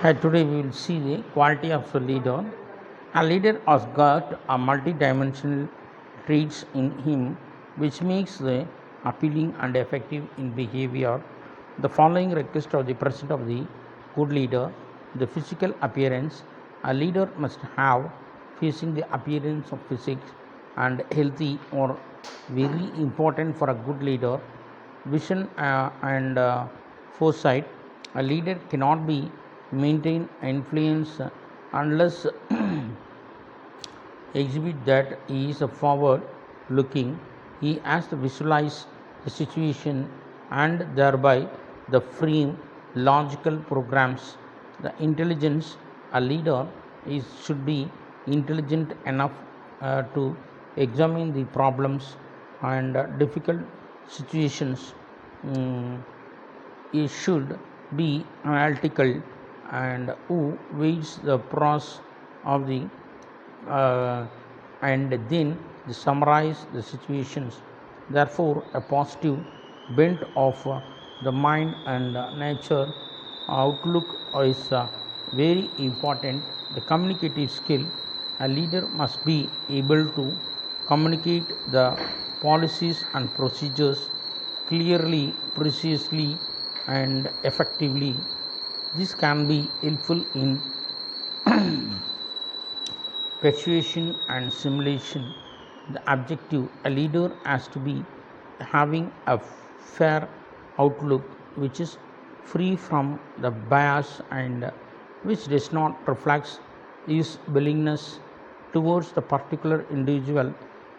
Today we will see the quality of a leader. A leader has got a multi-dimensional traits in him which makes the appealing and effective in behavior. The following request of the present of the good leader: the physical appearance. A leader must have facing the appearance of physics and healthy or very important for a good leader. Vision and foresight. A leader cannot be maintain influence unless exhibit that he is a forward looking. He has to visualize the situation and thereby the frame logical programs. The intelligence. A leader should be intelligent enough to examine the problems and difficult situations. He should be analytical and who weighs the pros of the uh, and then summarize the situations. Therefore, a positive bent of the mind and nature outlook is very important. The communicative skill. A leader must be able to communicate the policies and procedures clearly, precisely, and effectively. This can be helpful in persuasion and simulation. The objective: a leader has to be having a fair outlook which is free from the bias and which does not reflect his willingness towards the particular individual.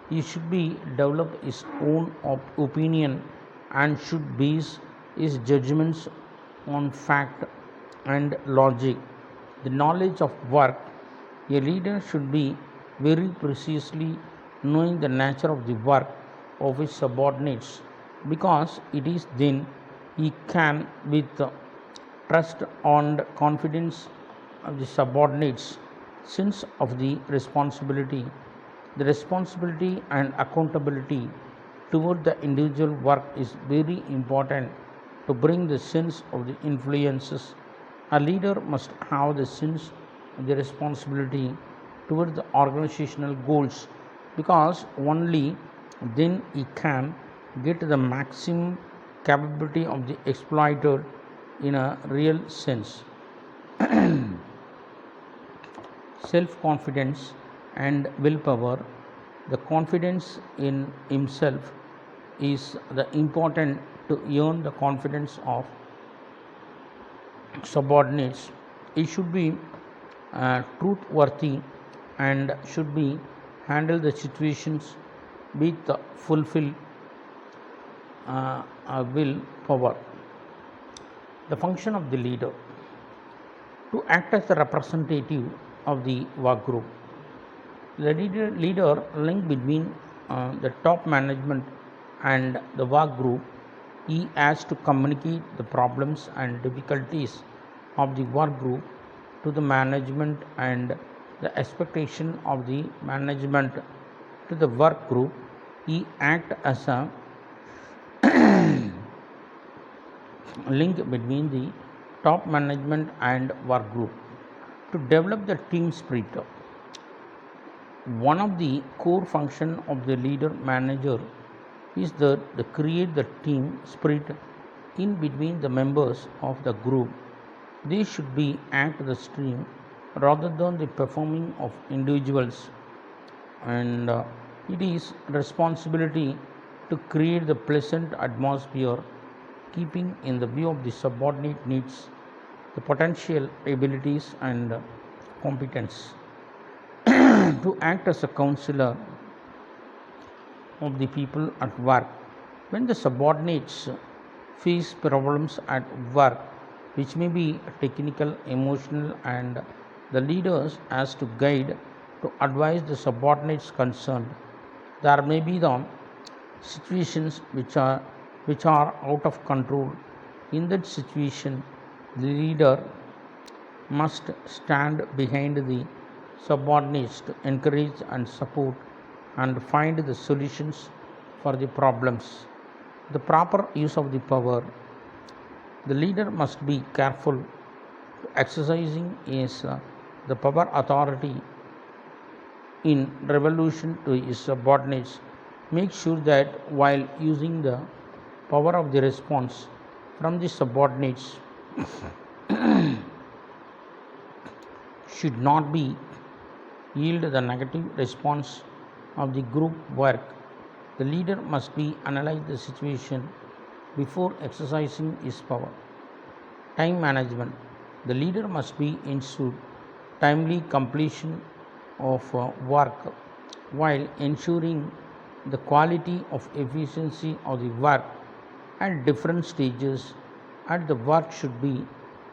He should be develop his own opinion and should base his judgments on fact and logic. The knowledge of work. A leader should be very precisely knowing the nature of the work of his subordinates, because it is then he can, with trust and confidence of the subordinates, sense of the responsibility. The responsibility and accountability toward the individual work is very important to bring the sense of the influences. A leader must have the sense of the responsibility toward the organizational goals, because only then he can get the maximum capability of the exploiter in a real sense. Self-confidence and willpower. The confidence in himself is the important to earn the confidence of subordinates. He should be truthworthy and should be handle the situations with fulfill willpower. The function of the leader: to act as the representative of the work group. The leader link between the top management and the work group. He has to communicate the problems and difficulties of the work group to the management and the expectation of the management to the work group. He act as a link between the top management and work group. To develop the team spirit. One of the core function of the leader manager is the create the team spirit in between the members of the group. They should be act the stream rather than the performing of individuals, and it is responsibility to create the pleasant atmosphere, keeping in the view of the subordinate needs, the potential abilities and competence. To act as a counselor of the people at work. When the subordinates face problems at work, which may be technical, emotional, and the leaders has to guide to advise the subordinates concerned. There may be the situations which are out of control. In that situation, the leader must stand behind the subordinates to encourage and support and find the solutions for the problems. The proper use of the power. The leader must be careful exercising is the power authority in revolution to his subordinates. Make sure that while using the power of the response from the subordinates should not be yield the negative response of the group work. The leader must be analyze the situation before exercising his power. Time management. The leader must be ensure timely completion of work while ensuring the quality of efficiency of the work at different stages, and the work should be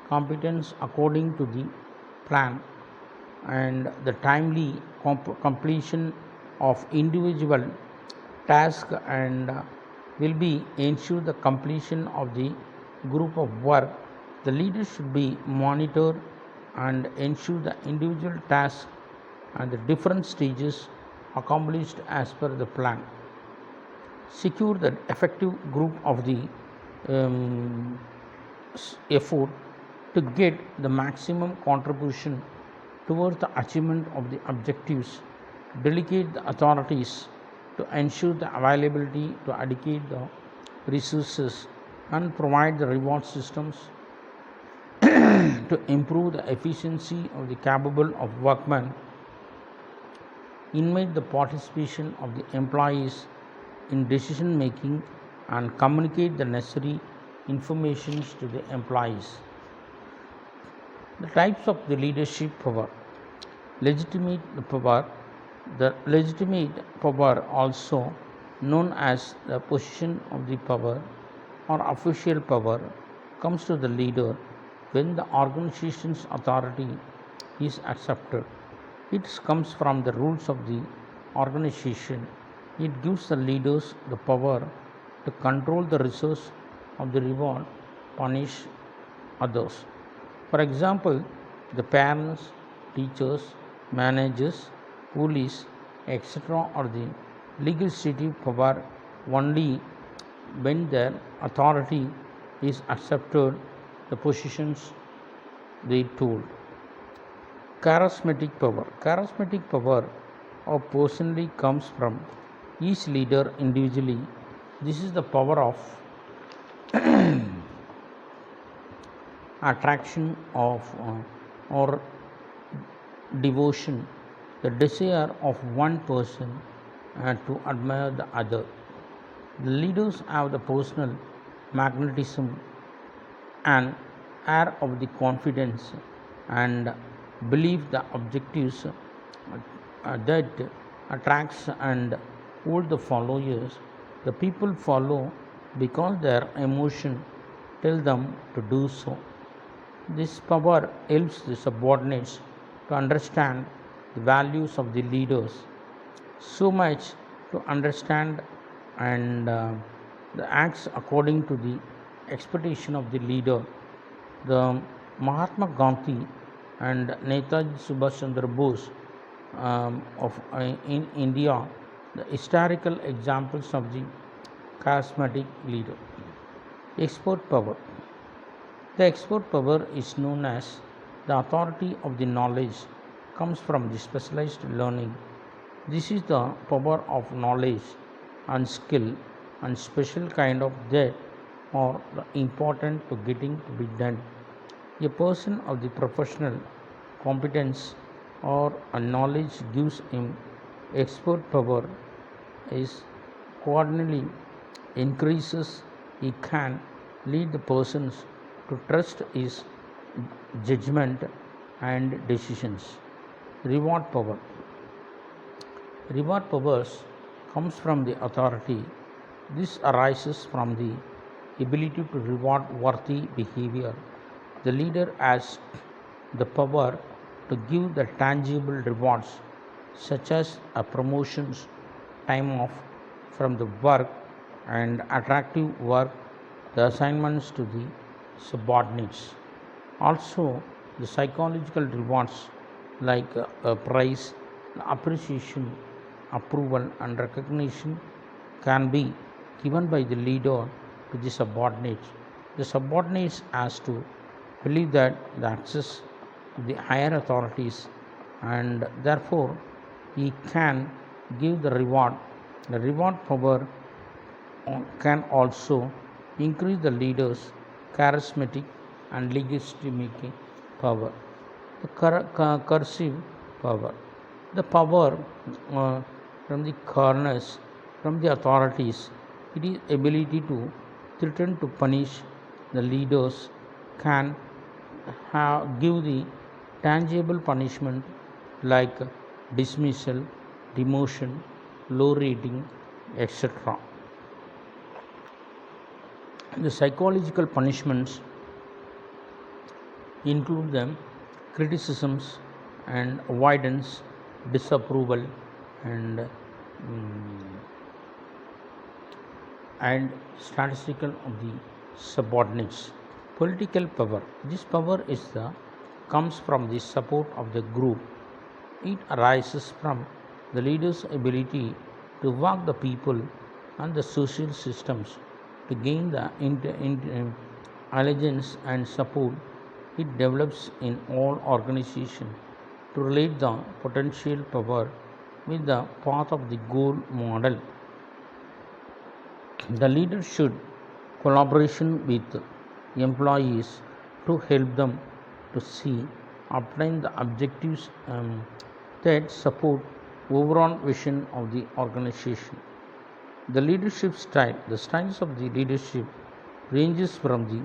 competence according to the plan, and the timely completion of individual task and will be ensure the completion of the group of work. The leader should be monitor and ensure the individual tasks and the different stages accomplished as per the plan. Secure the effective group of the um, effort to get the maximum contribution towards the achievement of the objectives. Delegate the authorities to ensure the availability to allocate the resources and provide the reward systems to improve the efficiency of the capable of workmen. Invite the participation of the employees in decision making and communicate the necessary information to the employees. The types of the leadership power. Legitimate power. The legitimate power, also known as the position of the power or official power, comes to the leader when the organization's authority is accepted. It comes from the rules of the organization. It gives the leaders the power to control the resource of the reward, punish others. For example, the parents, teachers, managers, police, etc. are the legislative power only when their authority is accepted the positions they told. Charismatic power. Charismatic power of personally comes from each leader individually. This is the power of attraction of or devotion, the desire of one person to admire the other. The leaders have the personal magnetism and air of the confidence and believe the objectives that attracts and hold the followers. The people follow because their emotion tell them to do so. This power helps the subordinates to understand the values of the leaders so much to understand and the acts according to the expectation of the leader. The Mahatma Gandhi and Netaji Subhash Chandra Bose in India, the historical examples of the charismatic leader. Expert power. The expert power is known as the authority of the knowledge comes from the specialized learning. This is the power of knowledge and skill and special kind of that are important to getting to be done. A person of the professional competence or a knowledge gives him expert power is accordingly increases. He can lead the persons to trust his judgment and decisions. Reward power. Reward powers comes from the authority. This arises from the ability to reward worthy behavior. The leader has the power to give the tangible rewards such as a promotions, time off from the work and attractive work, the assignments to the subordinates. Also, the psychological rewards like a prize, appreciation, approval, and recognition can be given by the leader to the subordinates. The subordinates has to believe that the access to the higher authorities, and therefore he can give the reward. The reward power can also increase the leader's charismatic and legitimate power. The cursive power, the power from the corners, from the authorities, it is ability to threaten to punish the leaders can give the tangible punishment like dismissal, demotion, low rating, etc. The psychological punishments include them criticisms and avoidance, disapproval, and and statistical of the subordinates. Political power. This power is the comes from the support of the group. It arises from the leader's ability to work the people and the social systems to gain the allegiance and support. It develops in all organizations to relate the potential power with the path of the goal model. The leader should collaboration with employees to help them to see obtain the objectives that support overall vision of the organization. The leadership style, the styles of the leadership ranges from the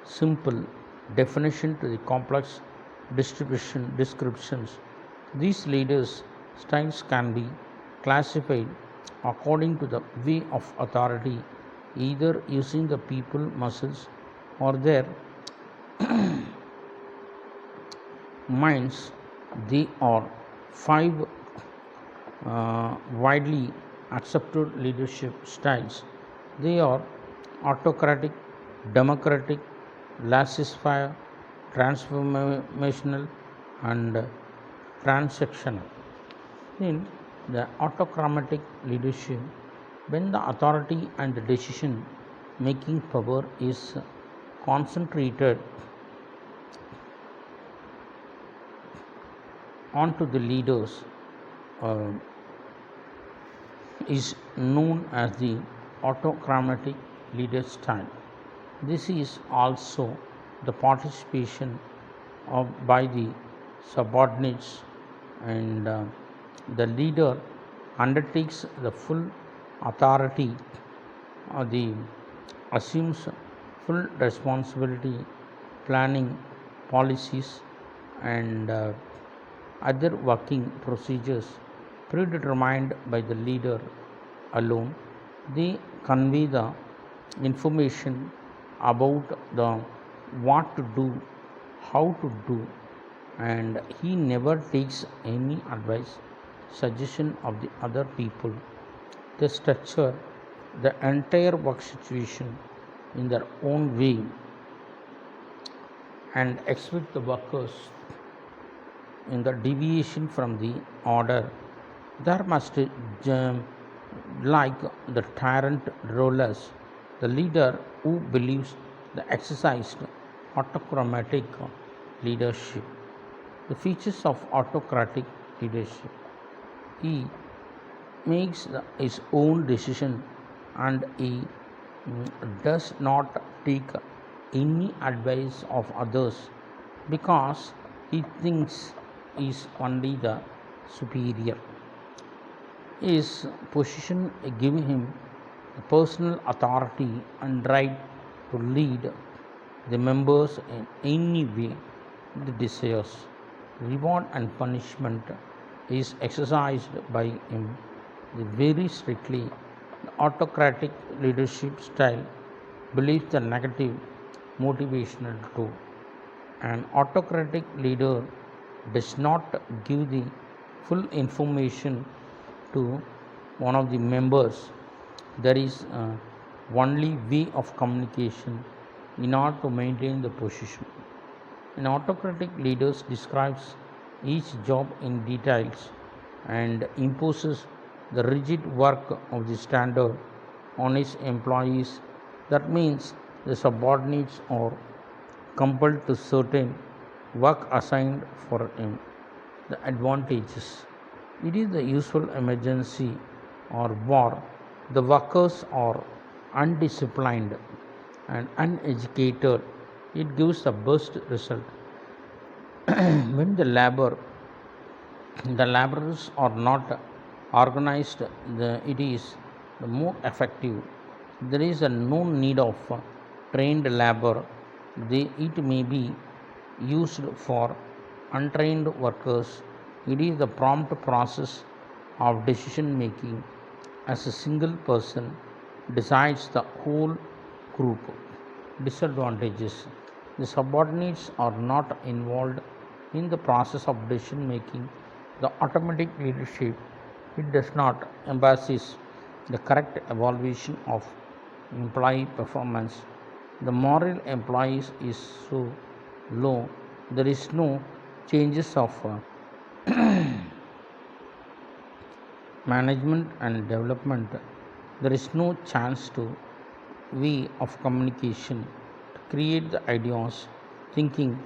simple definition to the complex distribution descriptions. These leaders' styles can be classified according to the way of authority, either using the people muscles or their minds. They are five widely accepted leadership styles. They are autocratic, democratic, laissez-faire, transformational, and transactional. In the autocratic leadership, when the authority and the decision making power is concentrated onto the leaders, uh, is known as the autocratic leader style. This is also the participation by the subordinates, and the leader undertakes the full authority, the assumes full responsibility, planning policies, and other working procedures predetermined by the leader alone. They convey the information about the what to do, how to do, and he never takes any advice, suggestion of the other people. They structure the entire work situation in their own way and expect the workers in the deviation from the order. There must, like the tyrant rulers, the leader who believes the exercised autocratic leadership. The features of autocratic leadership: he makes his own decision, and he does not take any advice of others because he thinks he is only the superior. His position gives him personal authority and right to lead the members in any way he desires. Reward and punishment is exercised by him very strictly. The autocratic leadership style believes the negative motivational too. An autocratic leader does not give the full information to one of the members. There is only way of communication in order to maintain the position. An autocratic leader describes each job in details and imposes the rigid work of the standard on his employees. That means the subordinates are compelled to certain work assigned for him. The advantages: it is the usual emergency or war. The workers are undisciplined and uneducated. It gives the best result. When the laborers are not organized, it is the more effective. There is no need of trained labor. It may be used for untrained workers. It is the prompt process of decision making as a single person decides the whole group. Disadvantages: the subordinates are not involved in the process of decision making. The automatic leadership, it does not emphasize the correct evaluation of employee performance. The moral employees is so low. There is no changes of management and development. There is no chance to way of communication to create the ideas. Thinking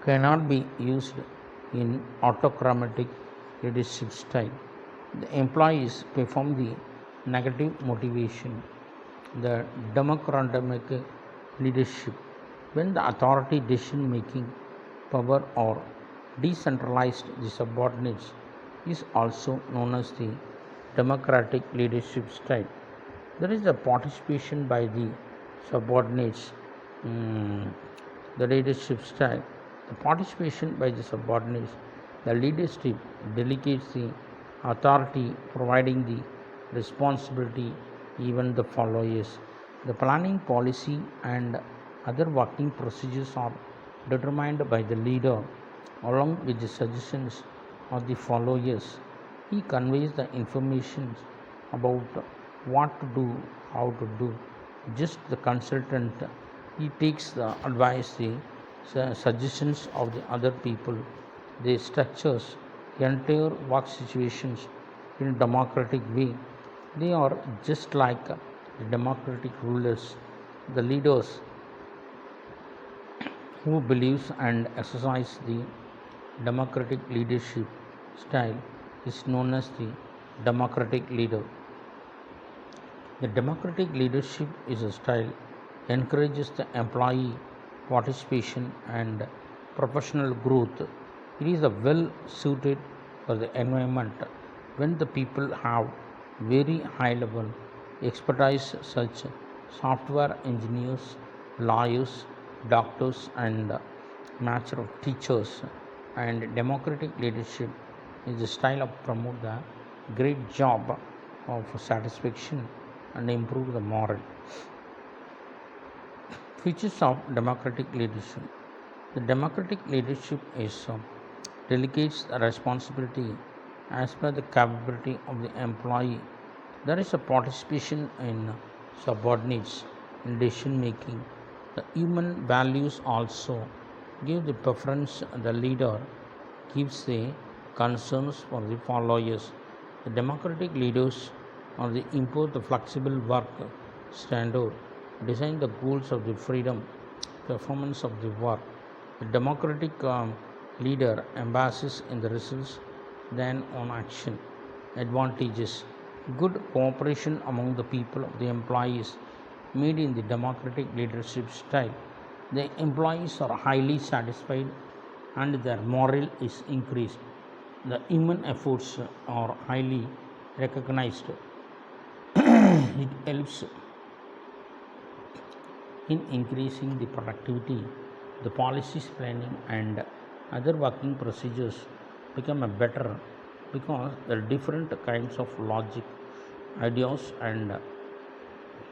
cannot be used in autocratic leadership style. The employees perform the negative motivation. The democratic leadership, when the authority decision making power or decentralized, the subordinates is also known as the democratic leadership style. There is a participation by the subordinates, mm, the leadership style. The participation by the subordinates, the leadership delegates the authority, providing the responsibility, even the followers. The planning policy and other working procedures are determined by the leader along with the suggestions of the followers. He conveys the information about what to do, how to do. Just the consultant, he takes the advice, the suggestions of the other people. They structures entire work situations in a democratic way. They are just like the democratic rulers, the leaders who believes and exercise the democratic leadership style is known as the democratic leader. The democratic leadership is a style encourages the employee participation and professional growth. It is a well suited for the environment when the people have very high level expertise such software engineers, lawyers, doctors and natural teachers. And democratic leadership is a style of promote the great job of satisfaction and improve the moral. Features of democratic leadership: the democratic leadership is delegates the responsibility as per the capability of the employee. There is a participation in subordinates in decision making. The human values also give the preference. The leader gives the concerns for the followers. The democratic leaders or the impose the flexible work standard, design the goals of the freedom, performance of the work. The democratic leader emphasizes in the results than on action. Advantages: good cooperation among the people of the employees made in the democratic leadership style. The employees are highly satisfied and their morale is increased. The human efforts are highly recognized. It helps in increasing the productivity. The policies planning and other working procedures become a better because the different kinds of logic, ideas and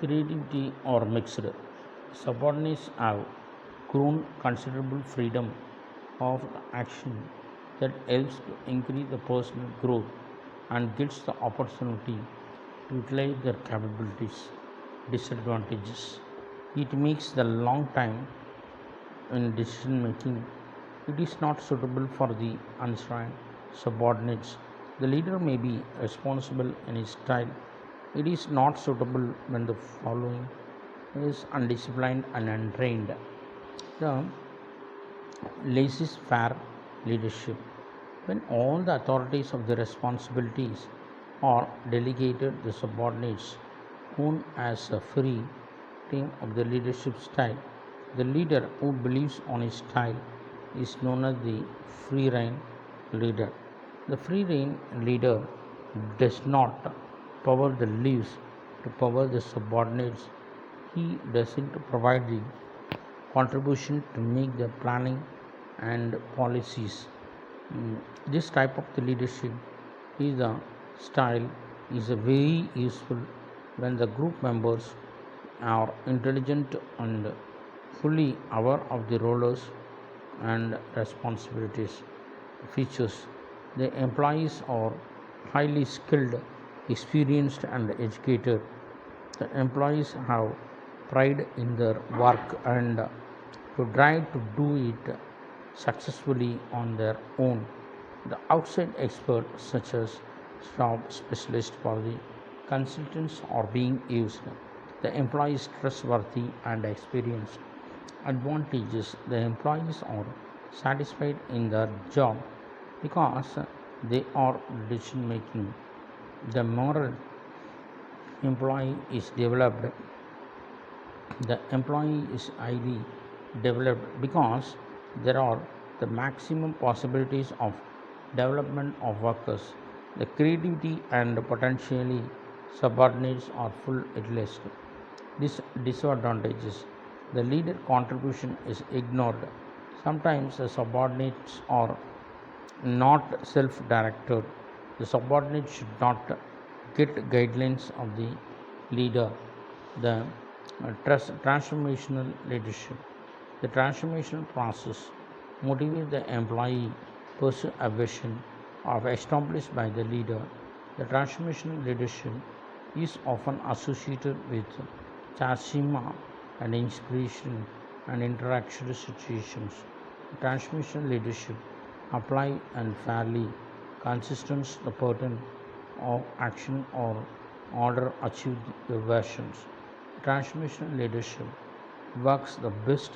creativity are mixed. Subordinates have grown considerable freedom of action that helps to increase the personal growth and gets the opportunity to utilize their capabilities. Disadvantages: it makes the long time in decision making. It is not suitable for the untrained subordinates. The leader may be responsible in his style. It is not suitable when the following is undisciplined and untrained. The laissez-faire leadership. When all the authorities of the responsibilities are delegated, the subordinates own as a free team of the leadership style. The leader who believes on his style is known as the free rein leader. The free rein leader does not power the leaves to power the subordinates. He doesn't provide the contribution to make the planning and policies. This type of the leadership is a style is a very useful when the group members are intelligent and fully aware of the roles and responsibilities. Features: the employees are highly skilled, experienced, and educated. The employees have pride in their work and to drive to do it successfully on their own. The outside experts, such as staff specialists for the consultants, are being used. The employee is trustworthy and experienced. Advantages: the employees are satisfied in their job because they are decision making. The moral employee is developed. The employee is highly developed because there are the maximum possibilities of development of workers. The creativity and potentially subordinates are full utilized. Disadvantages: the leader contribution is ignored. Sometimes the subordinates are not self directed. The subordinate should not get guidelines of the leader. The transformational leadership. The transformational process motivates the employee pursue a vision of established by the leader. The transformational leadership is often associated with charisma and inspiration and interaction situations. Transformational leadership apply and fairly consistent the pattern of action or order achieve the versions. Transformational leadership works the best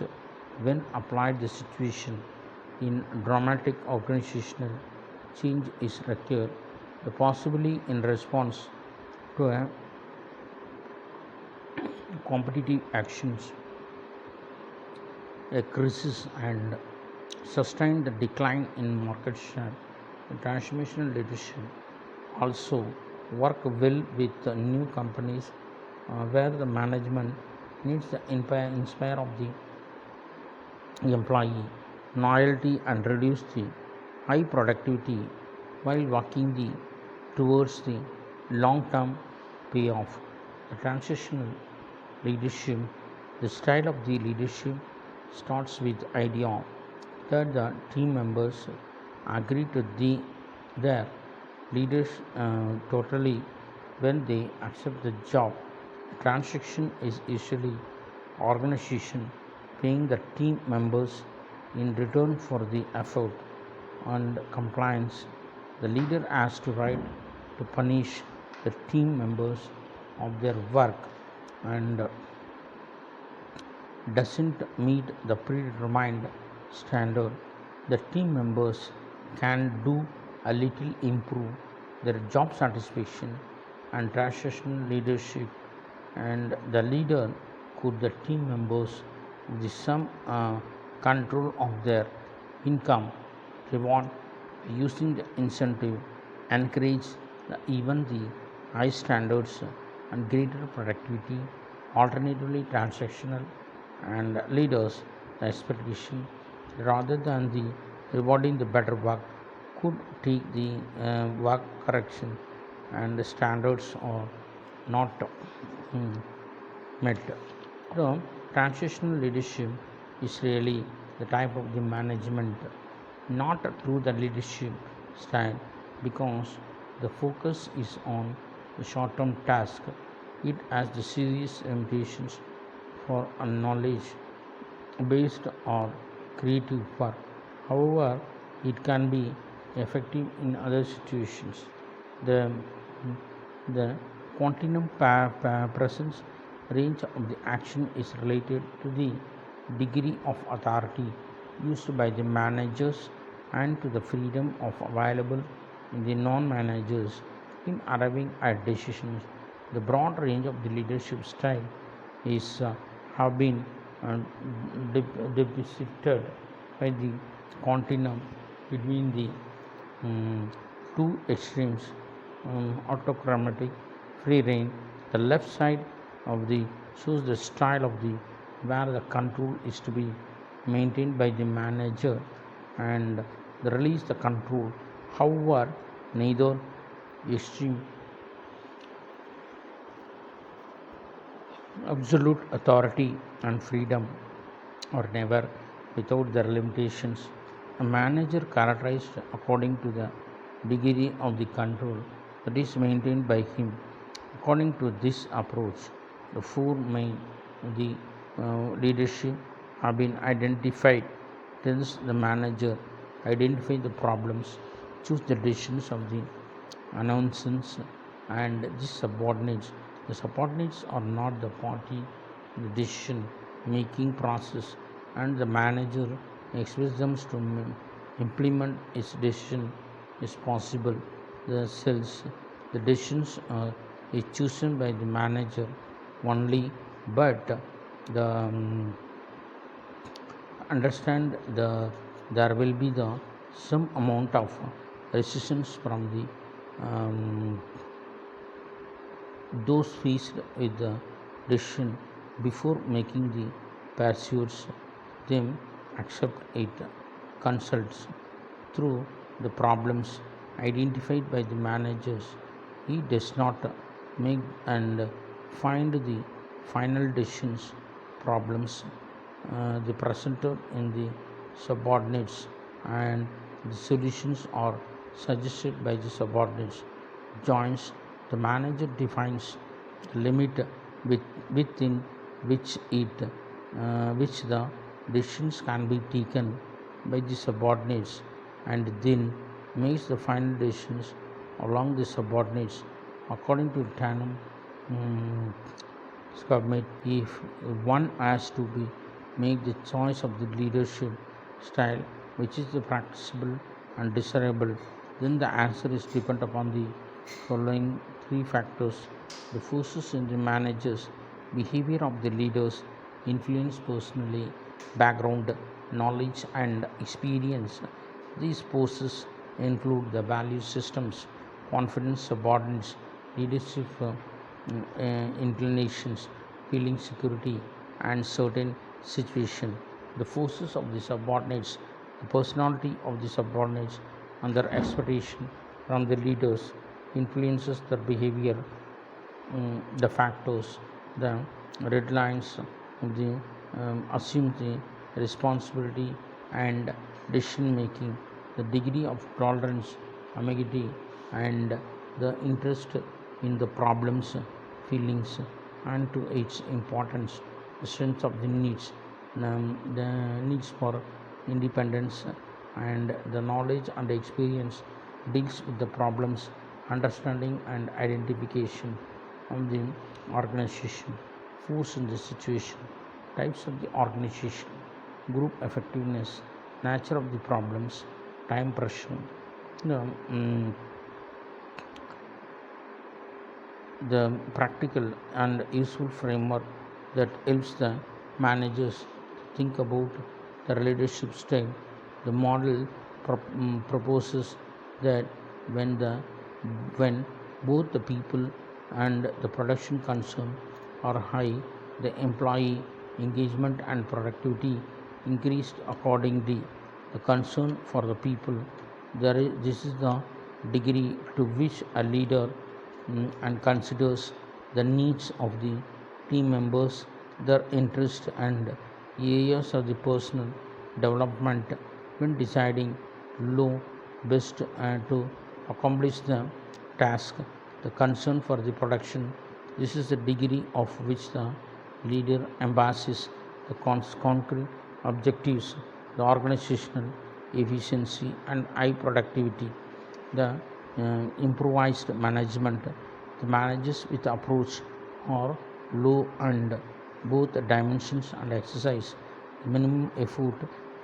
when applied the situation in dramatic organizational change is required, the possibly in response to a competitive actions, a crisis, and sustain the decline in market share. The transformational leadership also work well with the new companies where the management needs to inspire of the employee loyalty and reduce the high productivity while working towards the long-term payoff. The transitional leadership, the style of the leadership starts with idea that the team members agree to their leaders totally when they accept the job. The transaction is usually organization paying the team members in return for the effort and compliance. The leader has to right to punish the team members of their work and doesn't meet the predetermined standard. The team members can do a little improve their job satisfaction and transitional leadership, and the leader could the team members with some control of their income reward using the incentive encourage even the high standards and greater productivity. Alternatively, transactional and leaders the expectation rather than the rewarding the better work could take the work correction and the standards are not met. The transitional leadership is really the type of the management, not through the leadership style, because the focus is on the short-term task. It has the serious implications for a knowledge based or creative work. However, it can be effective in other situations. The the continuum presence range of the action is related to the degree of authority used by the managers and to the freedom of available in the non-managers in arriving at decisions. The broad range of the leadership style is have been uh, depicted by the continuum between the two extremes, autocratic free reign. The left side of the shows the style of the where the control is to be maintained by the manager and the release the control. However, neither extreme absolute authority and freedom are never without their limitations. A manager characterized according to the degree of the control that is maintained by him. According to this approach, the four main the leadership have been identified. Hence, the manager identify the problems, choose the decisions of the announcements, and the subordinates. The subordinates are not the party in the decision making process, and the manager expects them to implement its decision is possible. The cells, the decisions is chosen by the manager only, but the understand there will be the some amount of resistance from the those faced with the decision before making the pursues them accept it consults through the problems identified by the managers. He does not make and find the final decisions problems the presented in the subordinates and the solutions are suggested by the subordinates joins. The manager defines the limit within which which the decisions can be taken by the subordinates and then makes the final decisions along the subordinates according to Tanum submit. If one has to be make the choice of the leadership style which is the practicable and desirable, then the answer is depend upon the following three factors: the forces in the managers, behavior of the leaders, influence personally, background, knowledge and experience. These forces include the value systems, confidence, subordinates, leadership inclinations, feeling security and certain situation. The forces of the subordinates, the personality of the subordinates and their expectation from the leaders influences their behavior. The factors, the red lines of the assume the responsibility and decision making, the degree of tolerance, ambiguity, and the interest in the problems, feelings, and to its importance, the strength of the needs for independence, and the knowledge and experience deals with the problems, understanding and identification of the organization, force in the situation, types of the organization, group effectiveness, nature of the problems, time pressure. The, the practical and useful framework that helps the managers to think about the leadership style. The model proposes that when the when both the people and the production concern are high, the employee engagement and productivity increased accordingly. The concern for the people, this is the degree to which a leader and considers the needs of the team members, their interests and areas of the personal development when deciding low best to accomplish the task. The concern for the production, this is the degree of which the leader emphasizes the concrete objectives, the organizational efficiency and high productivity. The improvised management, the managers with approach are low and both dimensions and exercise minimum effort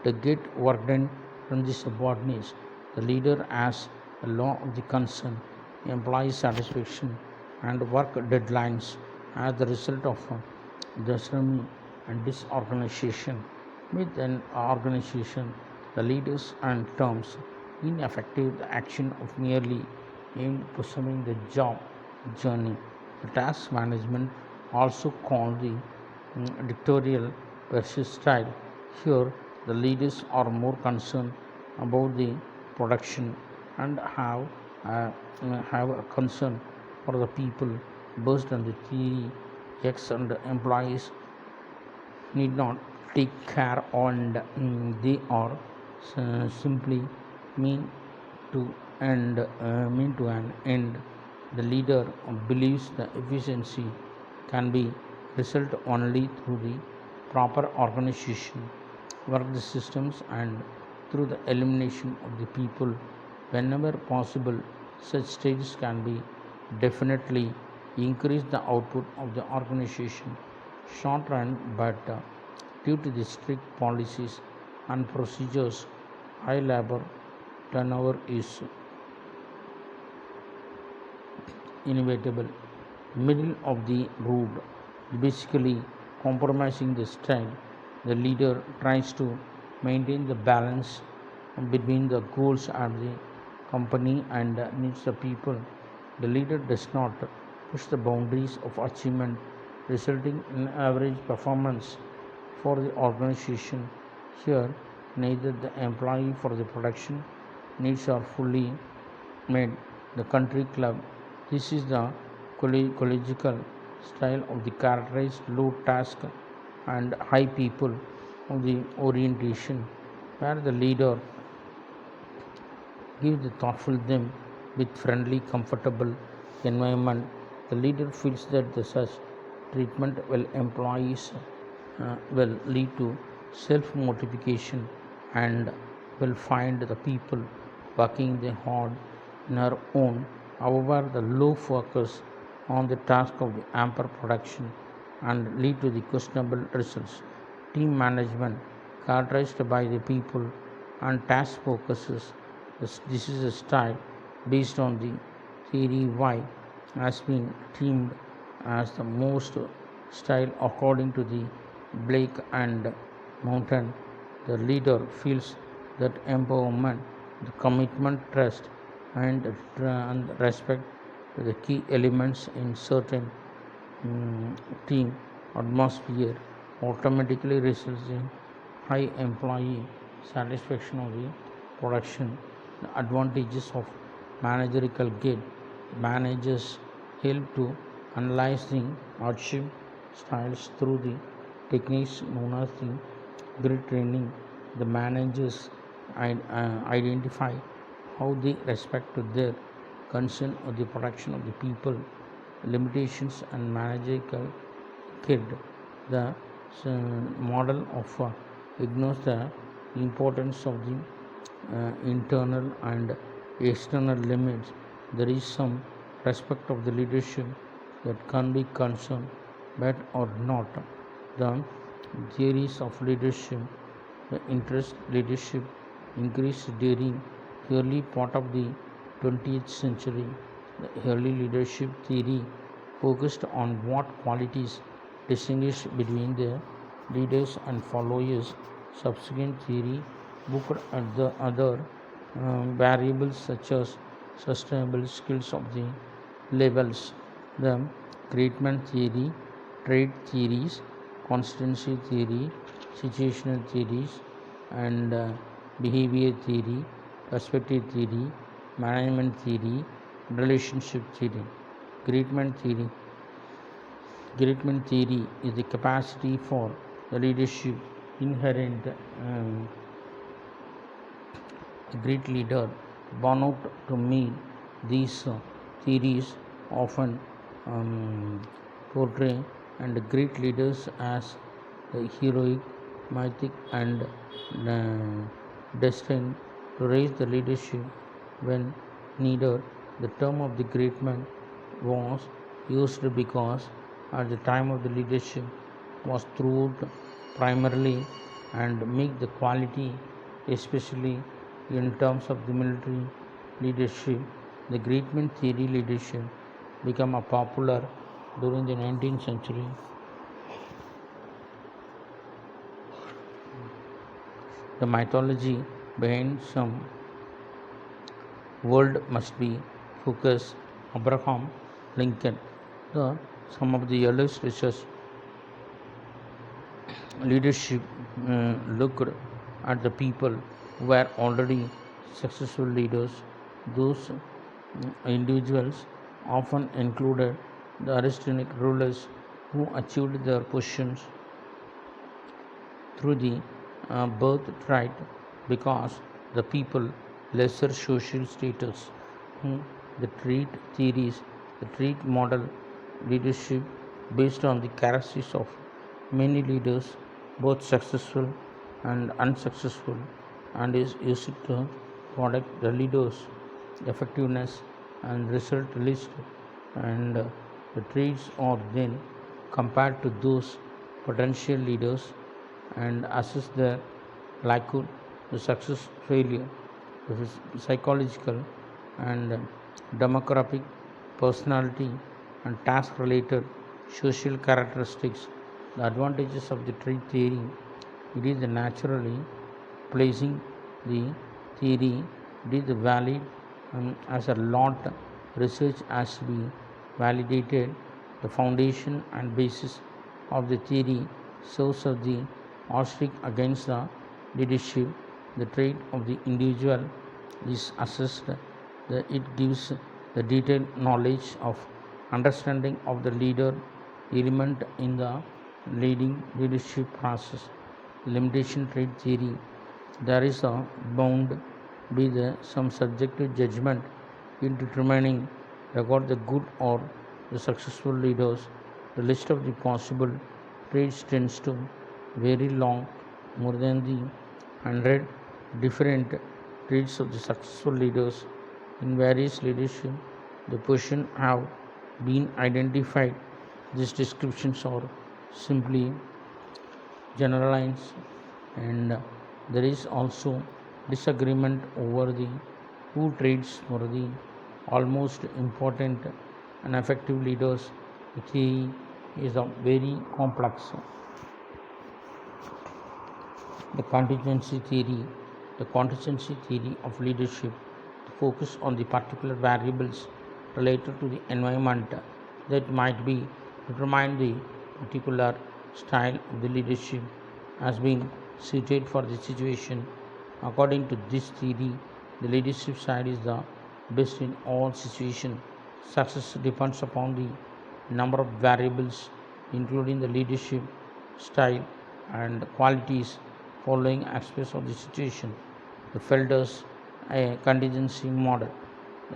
to get work done from the subordinates. The leader has a law of the concern, employee satisfaction, and work deadlines as the result of disharmony and disorganization. With an organization, the leaders and terms ineffective the action of merely aimed pursuing the job journey. The task management, also called the dictatorial versus style. Here, the leaders are more concerned about the production and uh, have a concern for the people based on the theory X, and employees need not take care, and they are simply mean to mean to an end. The leader believes the efficiency can be result only through the proper organization work the systems and through the elimination of the people whenever possible. Such stages can be definitely increase the output of the organization short run, but due to the strict policies and procedures, high labor turnover is inevitable. Middle of the road, basically compromising the style. The leader tries to maintain the balance between the goals of the company and needs the people. The leader does not push the boundaries of achievement, resulting in average performance for the organization. Here, neither the employee for the production needs are fully made. The country club. This is the collegial style of the characterized low task and high people of the orientation, where the leader gives the thoughtful them with friendly, comfortable environment. The leader feels that the such treatment will employees will lead to self motivation and will find the people working the hard in our own. However, the low focus on the task of the amper production and lead to the questionable results. Team management characterized by the people and task focuses. This is a style based on the theory Y has been deemed as the most style according to the Blake and Mountain. The leader feels that empowerment, the commitment, trust, and respect to the key elements in certain team atmosphere automatically results in high employee satisfaction of the production. The advantages of managerial gain. Managers help to analyze the hardship styles through the techniques known as the grid training. The managers identify how they respect to their concern of the protection of the people, limitations and managerial kid. The model of ignores the importance of the internal and external limits. There is some respect of the leadership that can be concerned, but or not. The theories of leadership, the interest leadership, increased daring, early part of the 20th century. The early leadership theory focused on what qualities distinguish between the leaders and followers. Subsequent theory looked at the other variables such as sustainable skills of the levels. The treatment theory, trait theories, constancy theory, situational theories, and behavior theory, perspective theory, management theory, relationship theory. Greatman theory. Greatman theory is the capacity for the leadership inherent. A great leader born out to meet these theories often um, portray and great leaders as the heroic, mythic, and destined to raise the leadership when needed. The term of the great man was used because at the time of the leadership was throughout primarily and make the quality, especially in terms of the military leadership. The great men theory leadership became a popular during the 19th century. The mythology behind some world must be focused. Abraham Lincoln, some of the earliest research leadership looked at the people who were already successful leaders. Those individuals often included the aristocratic rulers who achieved their positions through the birthright because the people lesser social status. Hmm, the trait theories, the trait model leadership based on the characteristics of many leaders, both successful and unsuccessful, and is used to predict the leaders' effectiveness and result list. And the traits are then compared to those potential leaders and assess their likelihood, the success, failure, the psychological and demographic, personality, and task related social characteristics. The advantages of the trait theory: it is naturally placing the theory, it is valid as a lot research has to be validated. The foundation and basis of the theory serves as the ostrich against the leadership. The trait of the individual is assessed. It gives the detailed knowledge of understanding of the leader element in the leading leadership process. Limitation trait theory: there is a bound be some subjective judgment in determining regard the good or the successful leaders. The list of the possible traits tends to very long, more than the 100 different traits of the successful leaders in various leadership. The position have been identified. These descriptions are simply generalized, and there is also disagreement over the who traits for the almost important and effective leaders. The theory is a very complex. The contingency theory. The contingency theory of leadership focus on the particular variables related to the environment that might be determine the particular style of the leadership has been suited for the situation. According to this theory, the leadership side is the best in all situations. Success depends upon the number of variables, including the leadership style and qualities following aspects of the situation. The Felder's contingency model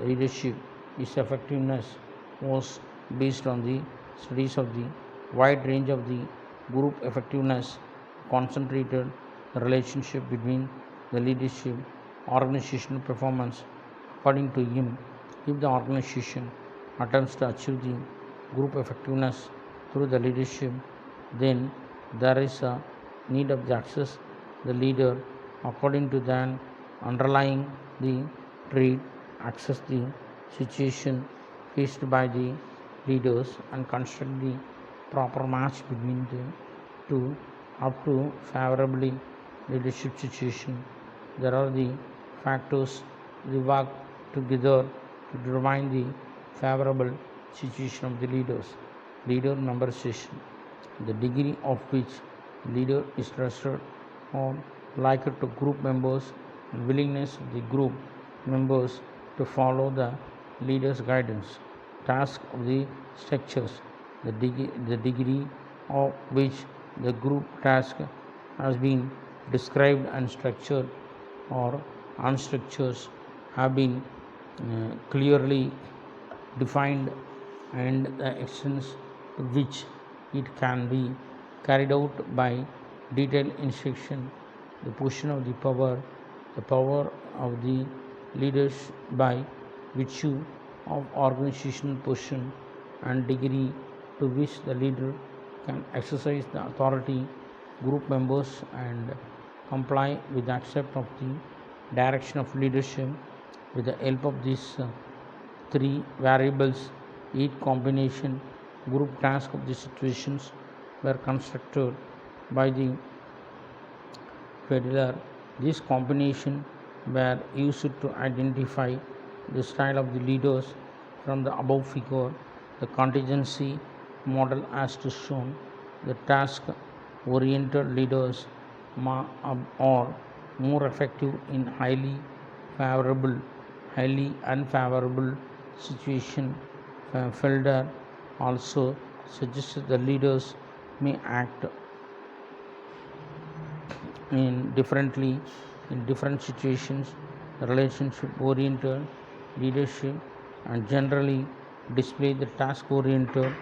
leadership its effectiveness was based on the studies of the wide range of the group effectiveness, concentrated the relationship between the leadership organizational performance. According to him, if the organization attempts to achieve the group effectiveness through the leadership, then there is a need of the access the leader according to then underlying the trait access the situation faced by the leaders and construct the proper match between the two up to favorably leadership situation. There are the factors they work together to determine the favorable situation of the leaders. Leader memberization: the degree of which leader is trusted or liked to group members and willingness of the group members to follow the leader's guidance. Task of the structures: the degree of which the group task has been described and structured or unstructured have been clearly defined, and the extent to which it can be carried out by detailed instruction. The position of the power of the leaders by virtue of organizational position and degree to which the leader can exercise the authority group members and comply with the accept of the direction of leadership. With the help of these three variables, each combination group task of the situations were constructed by the peddler. This combination were used to identify the style of the leaders from the above figure. The contingency model has to show the task oriented leaders are more effective in highly unfavorable situation. Felder also suggests the leaders may act in differently in different situations. Relationship oriented leadership and generally display the task oriented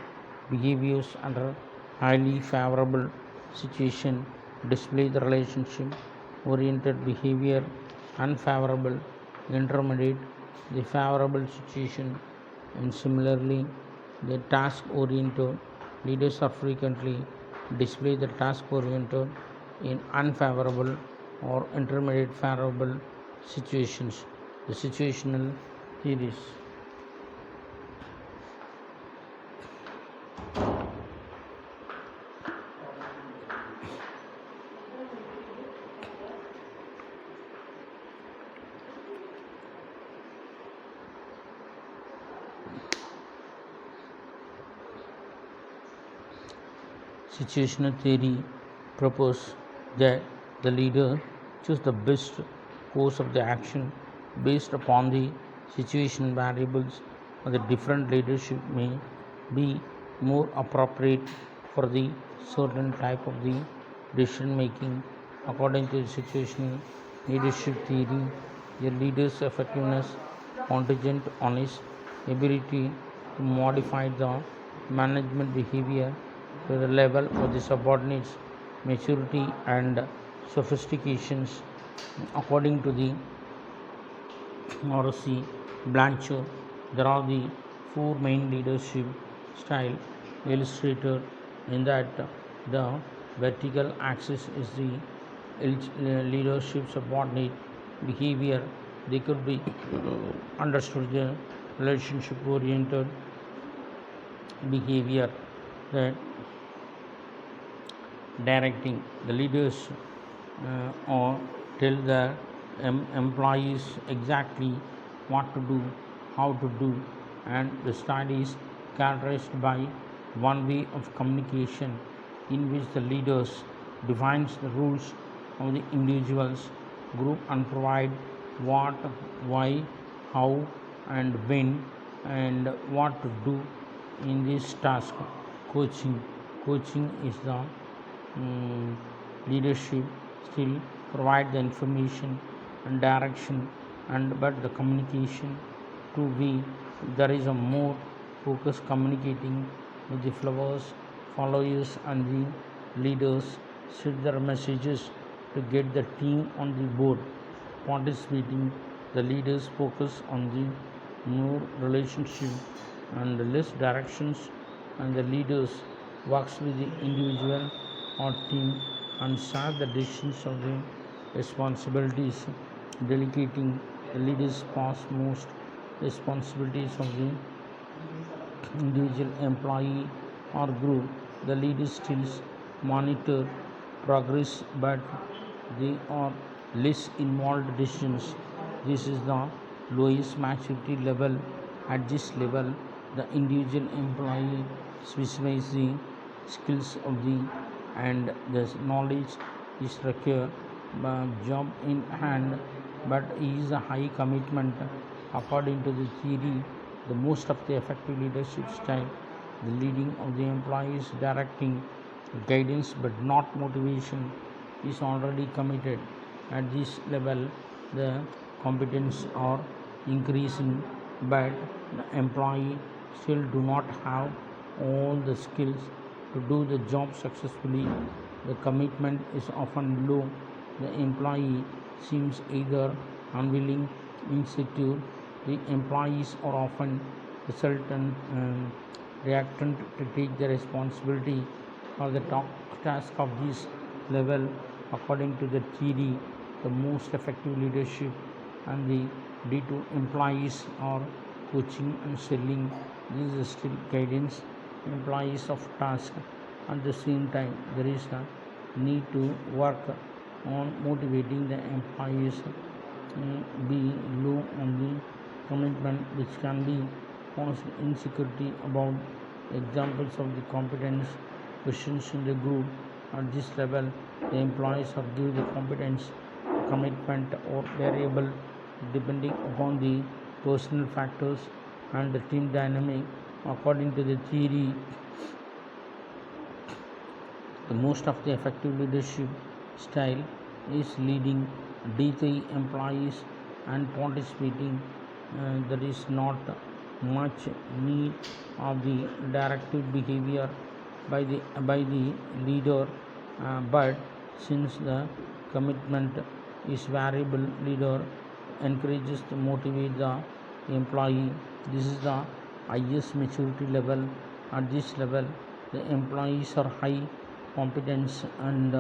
behaviors under highly favorable situation, display the relationship oriented behavior unfavorable intermediate the favorable situation. And similarly, the task oriented leaders are frequently display the task oriented in unfavorable or intermediate favorable situations. The situational theories. Situational theory proposes that the leader choose the best course of the action based upon the situation variables, or the different leadership may be more appropriate for the certain type of the decision making. According to the situational leadership theory, the leader's effectiveness contingent on his ability to modify the management behavior to the level of the subordinates' maturity and sophistications. According to the Morrissey Blanchard, there are the four main leadership style illustrated in that the vertical axis is the leadership subordinate behavior. They could be understood the relationship oriented behavior that directing the leaders or tell the employees exactly what to do, how to do, and the style is characterized by one way of communication in which the leaders defines the rules of the individuals group and provide what, why, how, and when, and what to do in this task. Coaching is the leadership still provide the information and direction, and but the communication to be there is a more focus communicating with the followers and the leaders set their messages to get the team on the board participating. The leaders focus on the more relationship and less directions, and the leaders works with the individual or team and share the decisions of the responsibilities. Delegating the leaders pass most responsibilities of the individual employee or group. The leaders still monitor progress, but they are less involved decisions. This is the lowest maturity level. At this level, the individual employee specifies the skills of the and the knowledge is required job in hand, but is a high commitment. According to the theory, the most of the effective leadership style, the leading of the employees directing guidance but not motivation, is already committed. At this level, the competence are increasing, but the employee still do not have all the skills to do the job successfully. The commitment is often low. The employee seems either unwilling, insecure. The employees are often resultant, reactant to take the responsibility for the top task of this level, according to the theory, the most effective leadership and the D2 employees are coaching and selling. This is still guidance employees of task. At the same time, there is a need to work on motivating the employees be low on the commitment, which can be caused insecurity about examples of the competence questions in the group. At this level, the employees are given the competence commitment or variable depending upon the personal factors and the team dynamic. According to the theory, the most of the effective leadership style is leading D3 employees and participating. There is not much need of the directive behavior by the leader, but since the commitment is variable, leader encourages to motivate the employee. This is the highest maturity level. At this level, the employees are high competence and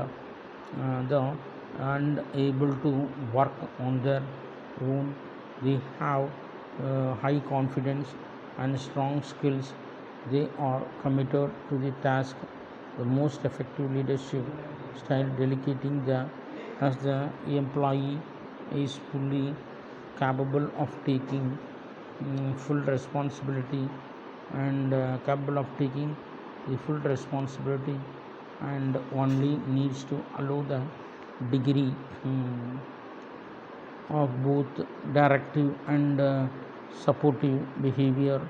able to work on their own. They have high confidence and strong skills. They are committed to the task. The most effective leadership style delegating the as the employee is fully capable of taking full responsibility and capable of taking the full responsibility and only needs to allow the degree of both directive and supportive behavior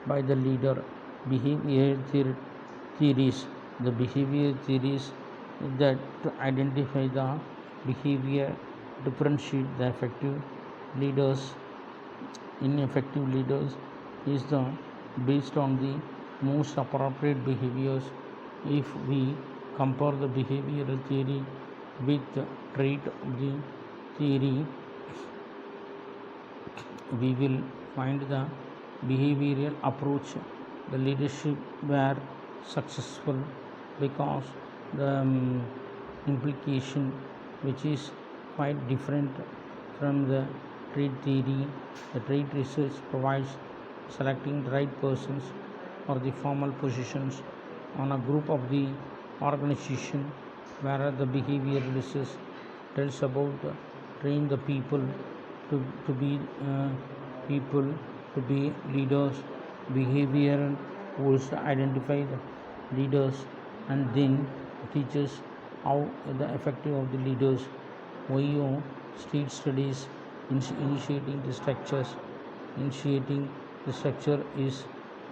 by the leader. Behavior theories, the behavior theories that to identify the behavior differentiate the effective leaders ineffective leaders is the based on the most appropriate behaviors. If we compare the behavioral theory with the trait of the theory, we will find the behavioral approach the leadership were successful because the implication which is quite different from the trait theory. The trait research provides selecting the right persons for the formal positions on a group of the organization, whereas the behavioral research tells about train the people to be people to be leaders. Behavioral goals to identify the leaders and then teaches how the effective of the leaders. OEO state studies initiating the structures. Initiating the structure is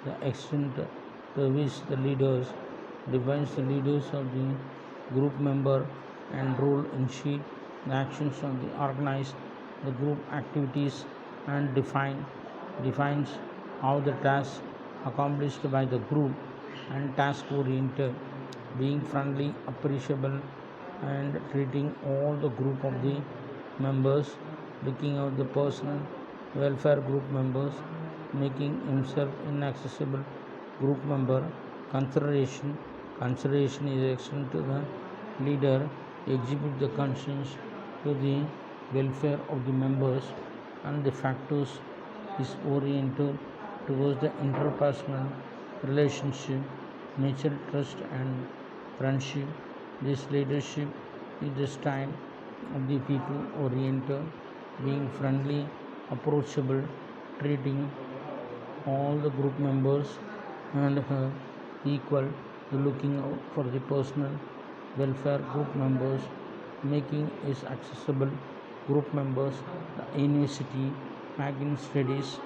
the extent to which the leaders defines the leaders of the group member and role initiate the actions of the organized the group activities and defines how the tasks accomplished by the group and task oriented being friendly appreciable and treating all the group of the members looking out the personal welfare group members making himself inaccessible group member consideration is extended to the leader exhibit the concerns to the welfare of the members and the factors is oriented towards the interpersonal relationship, mutual trust and friendship. This leadership is the style of the people oriented, being friendly, approachable, treating all the group members and equal to looking out for the personal welfare group members, making is accessible group members. The university making studies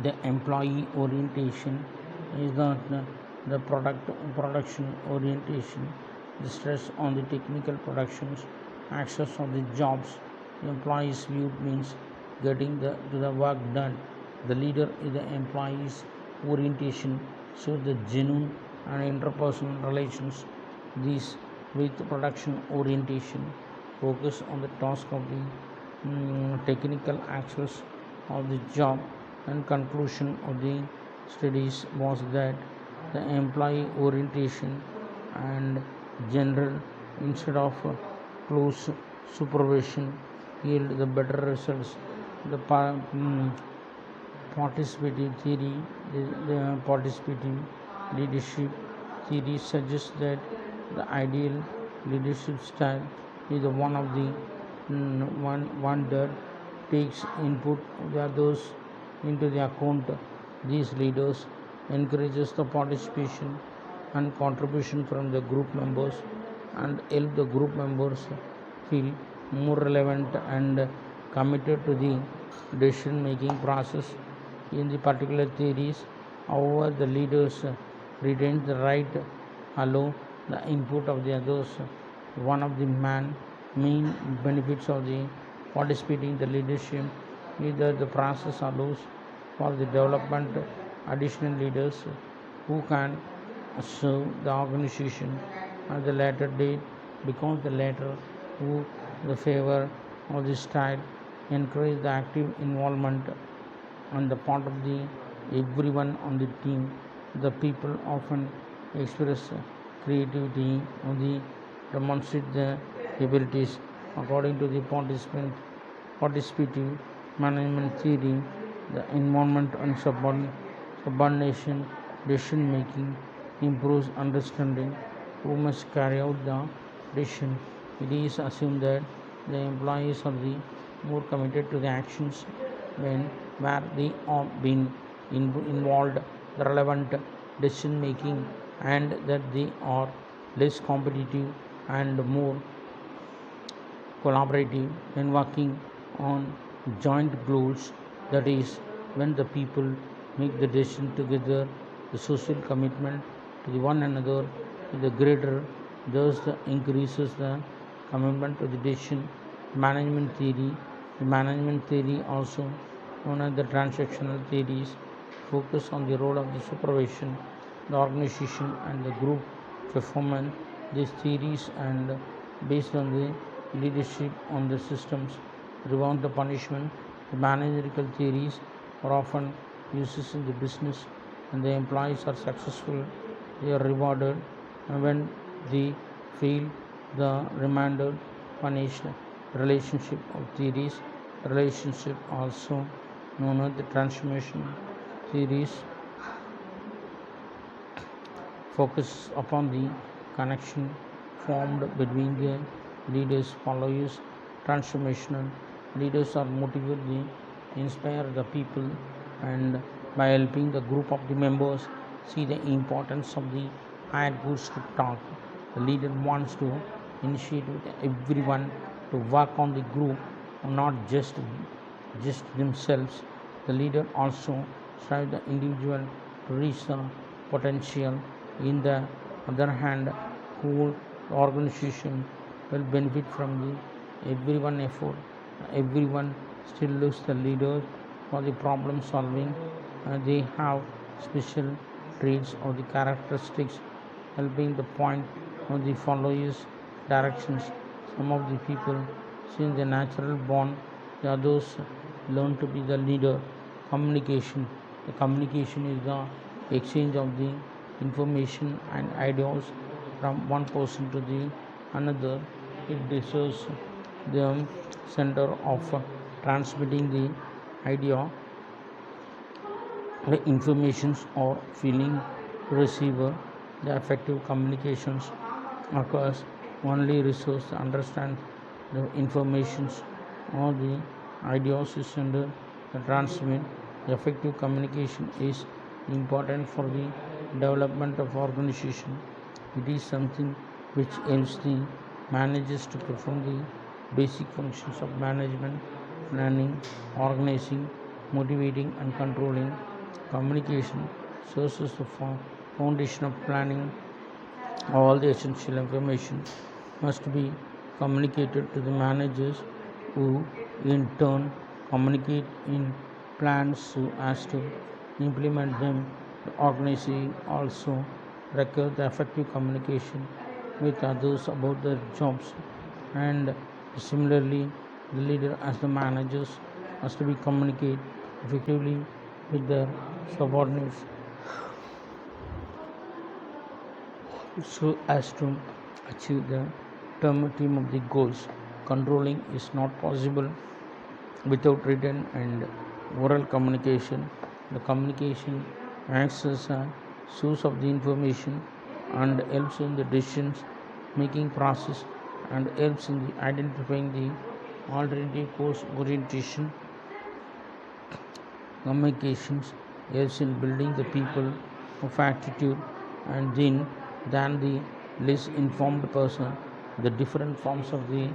the employee orientation is the production orientation, the stress on the technical productions, access of the jobs, employees viewed means getting the work done. The leader is the employee's orientation, so the genuine and interpersonal relations. These with production orientation focus on the task of the technical access of the job and conclusion of the studies was that the employee orientation and general instead of close supervision yield the better results. The participative theory, the participative leadership theory suggests that the ideal leadership style is the one of the one that takes input of the others into the account. These leaders encourages the participation and contribution from the group members and help the group members feel more relevant and committed to the decision making process. In the particular theories, however, the leaders retain the right to allow the input of the others. One of the main benefits of the participating the leadership is that the process allows for the development additional leaders who can serve the organization at the later date, because the latter who the favor of the style encourage the active involvement on the part of the everyone on the team. The people often express creativity or the demonstrate their abilities according to the participative management theory. The environment and subordination decision making improves understanding who must carry out the decision. It is assumed that the employees are the more committed to the actions when where they are being involved the relevant decision making, and that they are less competitive and more collaborative when working on joint goals. That is, when the people make the decision together, the social commitment to the one another is the greater, thus the increases the commitment to the decision management theory. The management theory, also known as the transactional theories, focus on the role of the supervision, the organization and the group performance. These theories and based on the leadership on the systems reward the punishment. The managerial theories are often used in the business, and the employees are successful, they are rewarded, and when they fail, the remainder punished. Relationship of theories, relationship also known as the transformation theories, focus upon the connection formed between the leaders followers. Transformational leaders are motivated to inspire the people, and by helping the group of the members see the importance of the higher goods to talk, the leader wants to initiate with everyone to work on the group, not just themselves. The leader also strives the individual to reach the potential. In the other hand, whole organization will benefit from the everyone effort. Everyone still looks the leader for the problem solving. They have special traits or the characteristics helping the point of the followers directions. Some of the people since the natural born, the others learn to be the leader. Communication, the communication is the exchange of the information and ideas from one person to the another. It deserves the center of transmitting the idea, the informations or feeling to receiver. The effective communications occurs only resource to understand the informations or the ideas is under the transmit. The effective communication is important for the development of organization. It is something which helps the managers to perform the basic functions of management, planning, organizing, motivating and controlling. Communication serves as the foundation of planning. All the essential information must be communicated to the managers, who in turn communicate in plans so as to implement them. The organization also requires the effective communication with others about their jobs, and similarly the leader as the managers must be communicate effectively with their subordinates so as to achieve the team of the goals. Controlling is not possible without written and oral communication. The communication acts as a source of the information and helps in the decisions making process and helps in the identifying the alternative course orientation. Communications helps in building the people of attitude and then than the less informed person. The different forms of the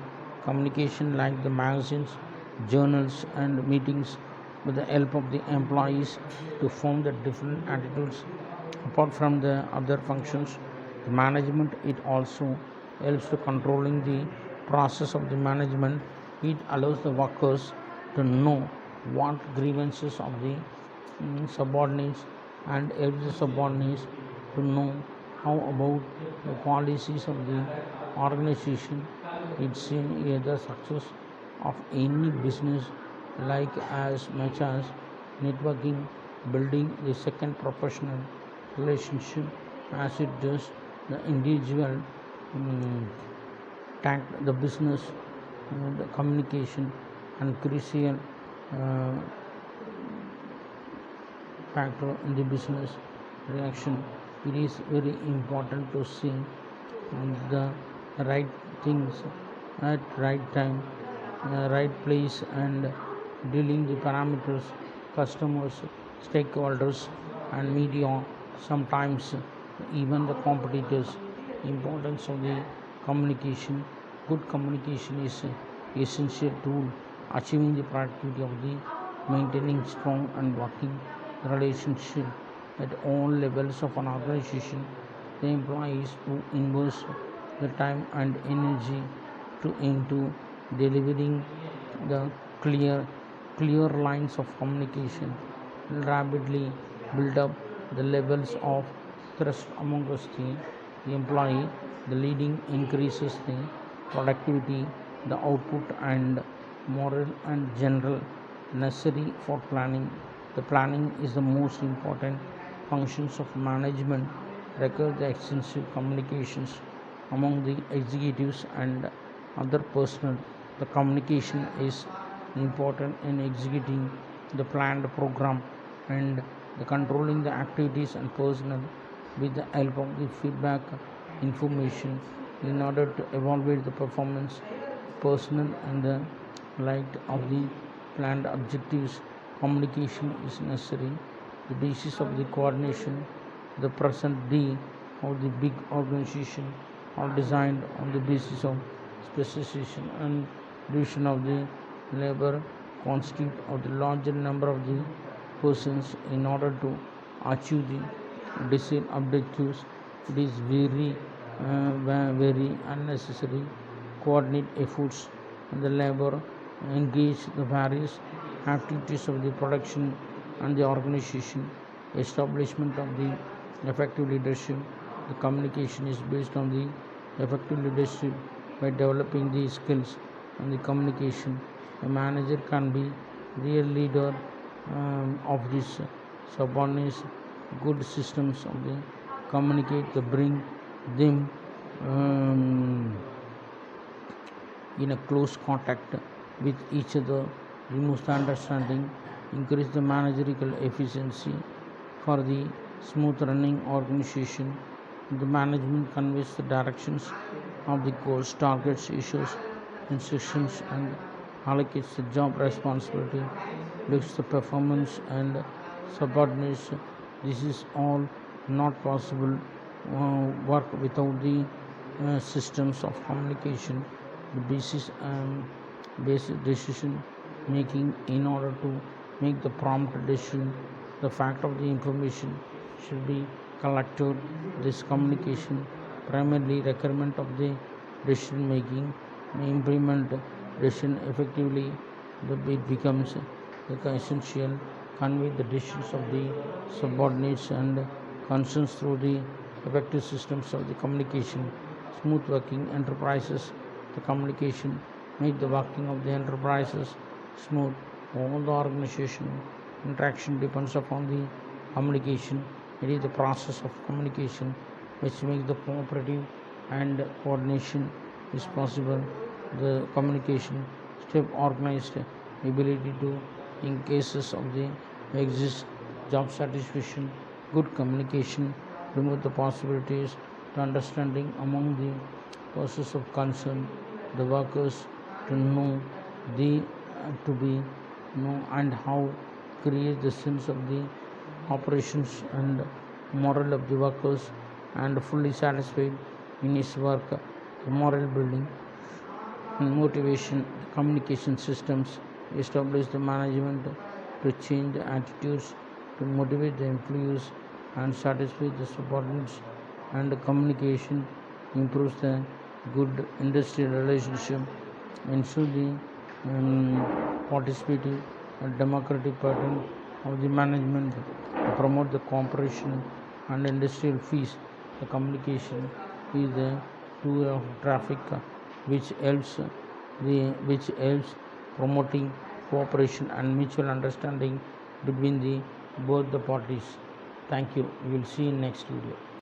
communication like the magazines, journals and meetings with the help of the employees to form the different attitudes. Apart from the other functions, the management it also helps to controlling the process of the management. It allows the workers to know what grievances of the subordinates and helps the subordinates to know how about the policies of the organization. It's the success of any business like as much as networking, building the second professional relationship as it does the individual tact the business the communication and crucial uh, factor in the business reaction. It is very important to see the right things at right time, right place, and dealing the parameters, customers, stakeholders, and media. Sometimes even the competitors. Importance of the communication. Good communication is essential tool achieving the productivity of the maintaining strong and working relationship at all levels of an organization. The employees who invest the time and energy into delivering the clear lines of communication will rapidly build up the levels of trust amongst the employee. The leading increases the productivity, the output and moral and general necessary for planning. The planning is the most important functions of management require the extensive communications among the executives and other personnel. The communication is important in executing the planned program and the controlling the activities and personnel with the help of the feedback information in order to evaluate the performance personnel and the light of the planned objectives. Communication is necessary. The basis of the coordination, the present day of the big organization are designed on the basis of specialization and division of the labor constitute of the larger number of the persons in order to achieve the desired objectives. It is very unnecessary coordinate efforts and the labor engage the various activities of the production and the organization. Establishment of the effective leadership. The communication is based on the effective leadership by developing the skills and the communication. A manager can be real leader of this subordinates. Good systems of the communicate the bring them in a close contact with each other, removes the understanding, increase the managerial efficiency for the smooth running organization. The management conveys the directions of the goals, targets, issues, instructions, and allocates the job responsibility, looks the performance and subordinates. This is all not possible work without the systems of communication. The basic decision making in order to make the prompt decision. The fact of the information should be collected. This communication primarily requirement of the decision making may implement decision effectively. It becomes essential convey the decisions of the subordinates and concerns through the effective systems of the communication. Smooth working enterprises. The communication make the working of the enterprises smooth. All the organization interaction depends upon the communication. It is the process of communication which makes the cooperative and coordination is possible. The communication step organized ability to, in cases of the exist job satisfaction, good communication, remove the possibilities to understanding among the persons of concern, the workers to know the to be know and how create the sense of the operations and moral of the workers and fully satisfied in his work, moral building and motivation communication systems establish the management to change the attitudes to motivate the employees and satisfy the subordinates and the communication improves the good industrial relationship ensure the participative and democratic pattern of the management to promote the cooperation and industrial fees. The communication is the tool of traffic which helps promoting cooperation and mutual understanding between the both the parties. Thank you. We will see in next video.